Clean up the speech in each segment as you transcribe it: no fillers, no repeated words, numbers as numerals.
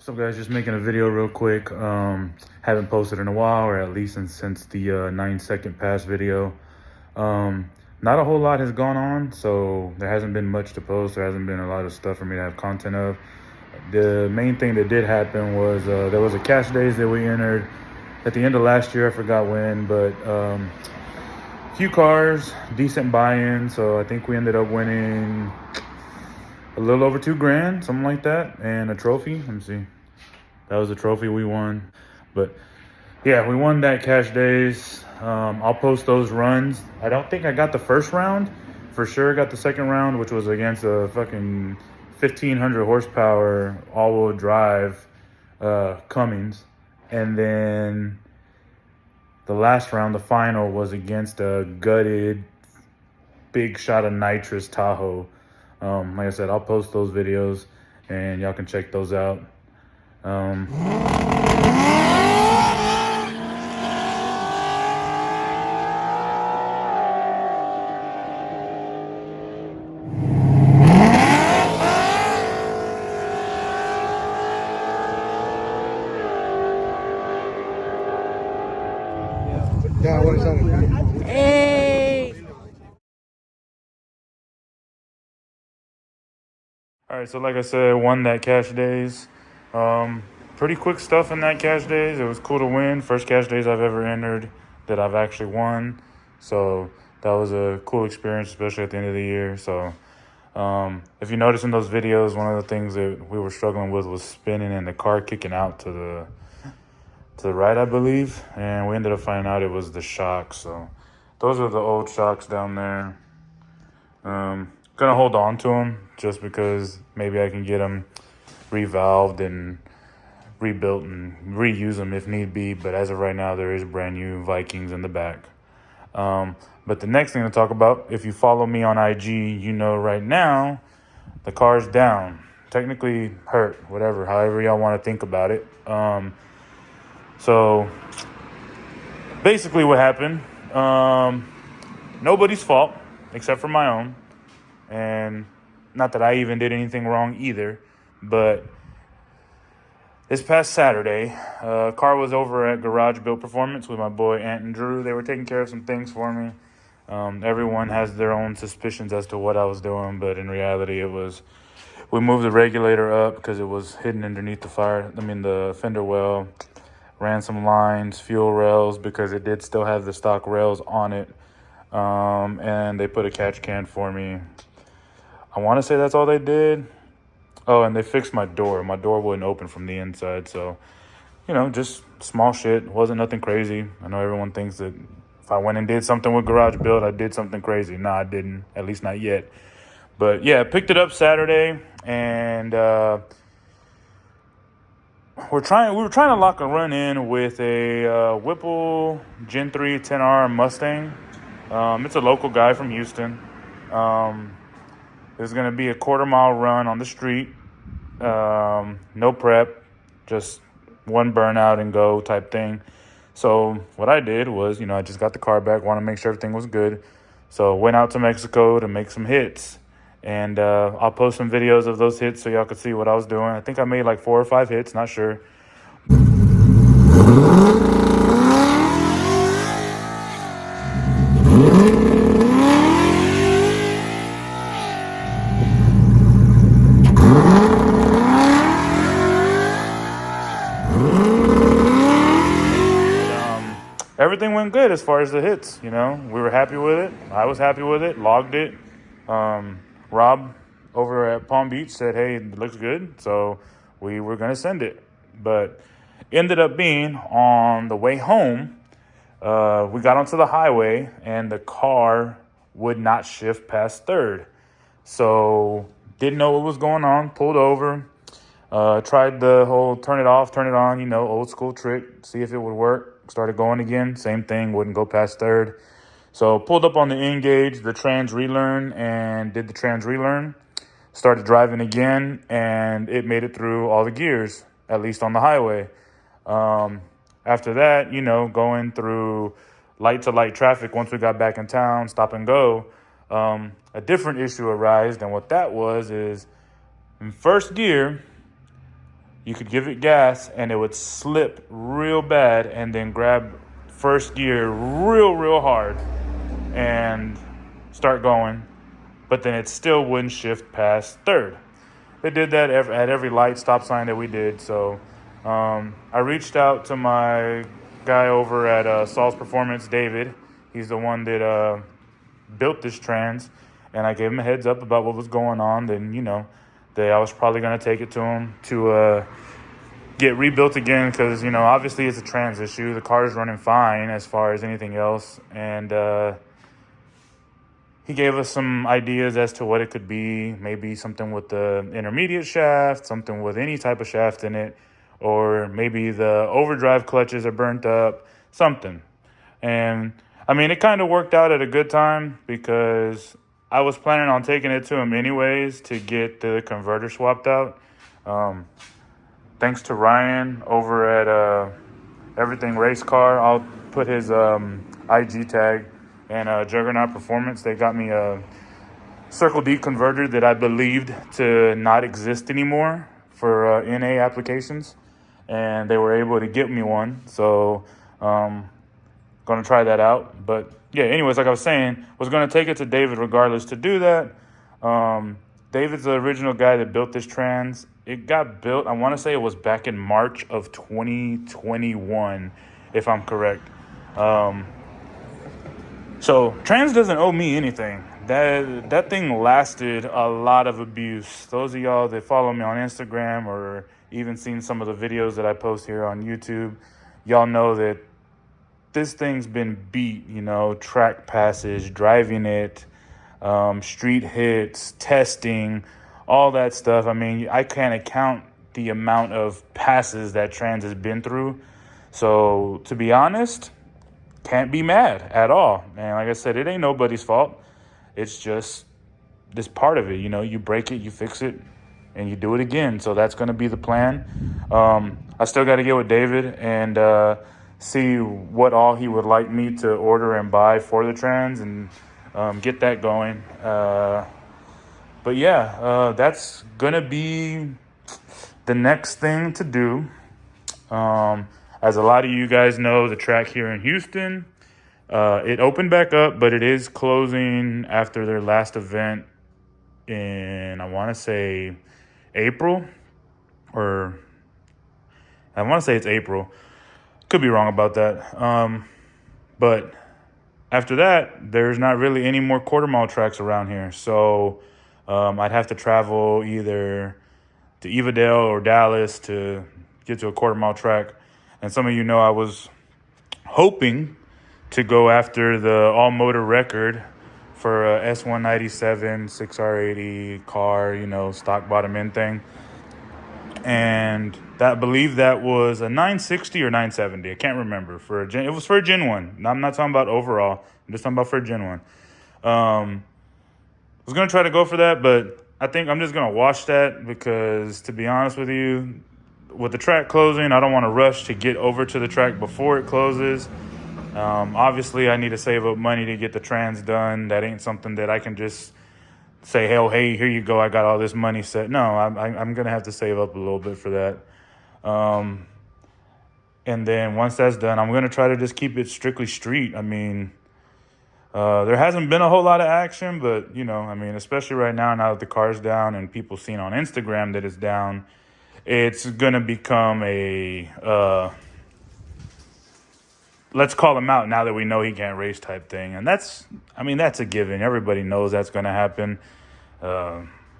So guys, just making a video real quick. Haven't posted in a while, or at least since the 9-second pass video. Not a whole lot has gone on, so there hasn't been much to post. There hasn't been a lot of stuff for me to have content of. The main thing that did happen was there was a cash days that we entered at the end of last year. I forgot when, but few cars, decent buy-in. So I think we ended up winning a little over $2,000, something like that, and a trophy. Let me see. That was a trophy we won. But yeah, we won that cash days. I'll post those runs. I don't think I got the first round. For sure got the second round, which was against a fucking 1,500 horsepower all-wheel drive Cummins. And then the last round, the final, was against a gutted big shot of nitrous Tahoe. Like I said, I'll post those videos and y'all can check those out. Yeah, what is that? Hey! All right, so like I said, won that cash days. Pretty quick stuff in that cash days. It was cool to win. First cash days I've ever entered that I've actually won. So that was a cool experience, especially at the end of the year. So if you notice in those videos, one of the things that we were struggling with was spinning and the car kicking out to the right, I believe. And we ended up finding out it was the shocks. So those are the old shocks down there. Gonna hold on to them just because maybe I can get them revalved and rebuilt and reuse them if need be. But as of right now, there is brand new Vikings in the back. But the next thing to talk about, if you follow me on IG, you know right now the car's down, technically hurt, whatever, however y'all want to think about it. So basically what happened, nobody's fault except for my own. And not that I even did anything wrong either, but this past Saturday, car was over at Garage Built Performance with my boy Ant and Drew. They were taking care of some things for me. Everyone has their own suspicions as to what I was doing, but in reality, we moved the regulator up because it was hidden underneath the fender well. Ran some lines, fuel rails, because it did still have the stock rails on it. And they put a catch can for me. I want to say that's all they did. Oh, and they fixed my door. My door wouldn't open from the inside. So, just small shit. Wasn't nothing crazy. I know everyone thinks that if I went and did something with Garage Build, I did something crazy. No, I didn't. At least not yet. But yeah, picked it up Saturday, and we were trying to lock a run in with a Whipple Gen 3 10R Mustang. It's a local guy from Houston. There's going to be a 1/4-mile run on the street. No prep, just one burnout and go type thing. So what I did was, I just got the car back, want to make sure everything was good. So went out to Mexico to make some hits. And I'll post some videos of those hits so y'all could see what I was doing. I think I made like 4 or 5 hits, not sure. Everything went good as far as the hits, We were happy with it. I was happy with it, logged it. Rob over at Palm Beach said, hey, it looks good. So we were going to send it. But ended up being on the way home, we got onto the highway and the car would not shift past third. So didn't know what was going on, pulled over, tried the whole turn it off, turn it on, old school trick, see if it would work. Started going again, same thing, wouldn't go past third. So pulled up on the Engage, the trans relearn, and did the trans relearn. Started driving again, and it made it through all the gears, at least on the highway. After that, going through light-to-light traffic once we got back in town, stop and go, a different issue arose. And what that was is, in first gear, you could give it gas and it would slip real bad and then grab first gear real hard and start going, but then it still wouldn't shift past third. They did that at every light stop sign that we did. So I reached out to my guy over at Sauls Performance, David. He's the one that built this trans, and I gave him a heads up about what was going on. Then, I was probably going to take it to him to get rebuilt again because, obviously it's a trans issue. The car is running fine as far as anything else. And he gave us some ideas as to what it could be. Maybe something with the intermediate shaft, something with any type of shaft in it, or maybe the overdrive clutches are burnt up, something. And I mean, it kind of worked out at a good time because I was planning on taking it to him anyways to get the converter swapped out. Thanks to Ryan over at Everything Race Car. I'll put his IG tag and Juggernaut Performance. They got me a Circle D converter that I believed to not exist anymore for NA applications, and they were able to get me one. So gonna try that out. But yeah, anyways, like I was saying, was gonna take it to David regardless to do that. David's the original guy that built this trans. It got built, I want to say it was back in March of 2021, if I'm correct. So trans doesn't owe me anything. That thing lasted a lot of abuse. Those of y'all that follow me on Instagram or even seen some of the videos that I post here on YouTube, y'all know that this thing's been beat, track passes, driving it, street hits, testing, all that stuff. I mean, I can't account the amount of passes that trans has been through. So to be honest, can't be mad at all. And like I said, it ain't nobody's fault. It's just this part of it. You break it, you fix it, and you do it again. So that's going to be the plan. I still got to get with David and see what all he would like me to order and buy for the trans and get that going. But yeah, that's going to be the next thing to do. As a lot of you guys know, the track here in Houston, it opened back up, but it is closing after their last event in, I want to say, April. Or I want to say it's April. Could be wrong about that. But after that, there's not really any more quarter mile tracks around here. So I'd have to travel either to Evadale or Dallas to get to a quarter mile track. And some of you know I was hoping to go after the all-motor record for a S197 6R80 car, stock bottom end thing. And I believe that was a 960 or 970. I can't remember. It was for a Gen 1. I'm not talking about overall. I'm just talking about for a Gen 1. I was going to try to go for that, but I think I'm just going to watch that because, to be honest with you, with the track closing, I don't want to rush to get over to the track before it closes. Obviously, I need to save up money to get the trans done. That ain't something that I can just say, hey, here you go, I got all this money set. No, I'm going to have to save up a little bit for that. And then once that's done, I'm going to try to just keep it strictly street. I mean, there hasn't been a whole lot of action, but, especially right now that the car's down and people seen on Instagram that it's down, it's going to become a let's call him out now that we know he can't race type thing. And that's a given. Everybody knows that's going to happen,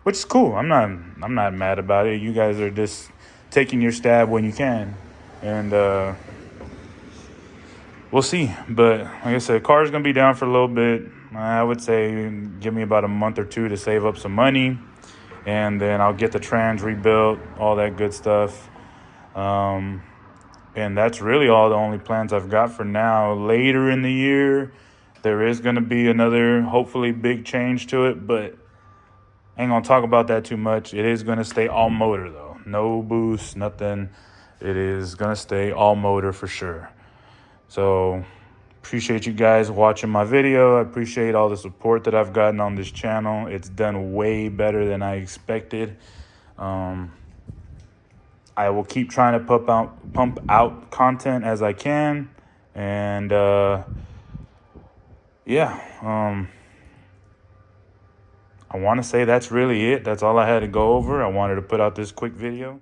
which is cool. I'm not mad about it. You guys are just taking your stab when you can. And we'll see. But like I said, car's going to be down for a little bit. I would say give me about a month or two to save up some money. And then I'll get the trans rebuilt, all that good stuff. And that's really all the only plans I've got for now. Later in the year, there is going to be another, hopefully, big change to it. But I ain't going to talk about that too much. It is going to stay all motor, though. No boost, nothing. It is going to stay all motor for sure. So appreciate you guys watching my video. I appreciate all the support that I've gotten on this channel. It's done way better than I expected. I will keep trying to pump out content as I can. And yeah, I want to say that's really it. That's all I had to go over. I wanted to put out this quick video.